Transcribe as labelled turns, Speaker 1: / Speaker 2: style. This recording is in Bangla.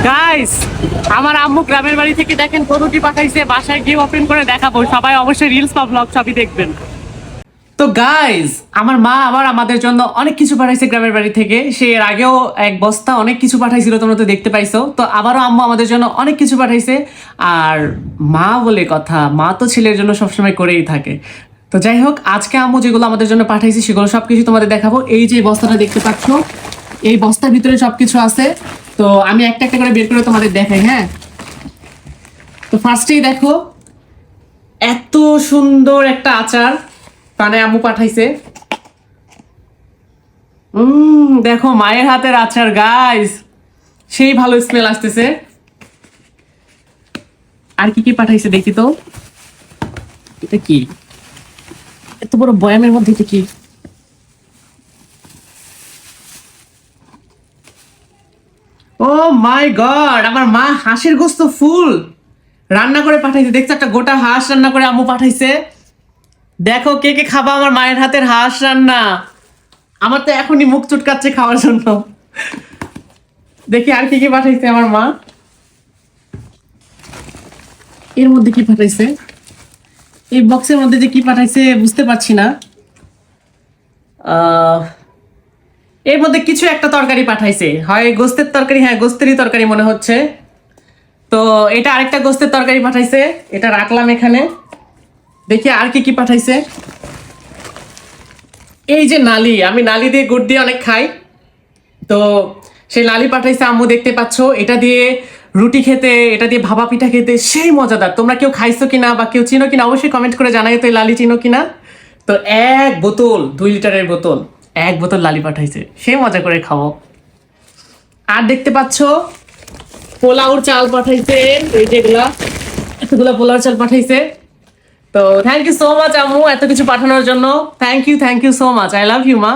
Speaker 1: গাইস, আমার আম্মু গ্রামের বাড়ি থেকে দেখেন গরুটি পাঠাইছে, বাসায় গিয়ে ওপেন করে দেখাবো। সবাই অবশ্যই রিলস বা ব্লগ সবই দেখবেন। তো গাইস, আমার মা আবার আমাদের জন্য অনেক কিছু পাঠাইছে গ্রামের বাড়ি থেকে। সে এর আগেও এক বস্তা অনেক কিছু পাঠাইছিল, তোমরা তো দেখতে পাইছো। তো আবারও আম্মু আমাদের জন্য অনেক কিছু পাঠাইছে। আর মা বলে কথা, মা তো ছেলের জন্য সবসময় করেই থাকে। তো যাই হোক, আজকে আম্মু যেগুলো আমাদের জন্য পাঠাইছে সেগুলো সবকিছু তোমাদের দেখাবো। এই যে বস্তাটা দেখতে পাচ্ছ, এই বস্তার ভিতরে সবকিছু আছে। তো আমি একটা একটা করে বের করে তোমাদের দেখাই। হ্যাঁ, তো ফার্স্টেই দেখো, এত সুন্দর একটা আচার কানে আম্মু পাঠাইছে। দেখো, মায়ের হাতের আচার গাইস, সেই ভালো স্মেল আসতেছে। আর কি কি পাঠাইছে দেখি তো। এটা কি, এত বড় বয়ামের মধ্যে এটা কি? ও মাই গড, আমার মা হাঁসের গোস্ত ফুল রান্না করে পাঠাইছে। দেখছো, একটা গোটা হাঁস রান্না করে আম্মু পাঠাইছে। দেখো, কে কে খাবা আমার মায়ের হাতের হাঁস রান্না। আমার তো এখনই মুখ চুটকাচ্ছে খাওয়ার জন্য। দেখি আর কি কি পাঠাইছে আমার মা। এর মধ্যে কি পাঠাইছে, এই বক্সের মধ্যে যে কি পাঠাইছে বুঝতে পারছি না। আহ, এর মধ্যে কিছু একটা তরকারি পাঠাইছে, হয় গোস্তের তরকারি। হ্যাঁ, গোস্তেরই তরকারি মনে হচ্ছে। তো এটা আরেকটা গোস্তের তরকারি পাঠাইছে, এটা রাখলাম এখানে। দেখি আর কি কি পাঠাইছে। এই যে নালি, আমি নালি দিয়ে গুড় দিয়ে অনেক খাই। তো সেই নালি পাঠাইছে আম্মু, দেখতে পাচ্ছ। এটা দিয়ে রুটি খেতে, এটা দিয়ে ভাপা পিঠা খেতে সেই মজাদার। তোমরা কেউ খাইছো কিনা বা কেউ চিনো কিনা অবশ্যই কমেন্ট করে জানাই তো, এই লালি চিনো কিনা। তো এক বোতল, 2 লিটারের বোতল, এক বোতল লালি পাঠাইছে, সেই মজা করে খাবো। আর দেখতে পাচ্ছ, পোলাওর চাল পাঠাইছে। এই যেগুলা, এতগুলা পোলাওর চাল পাঠাইছে। তো থ্যাংক ইউ সো মাচ আম্মু, এত কিছু পাঠানোর জন্য। Thank you so much, I love you মা।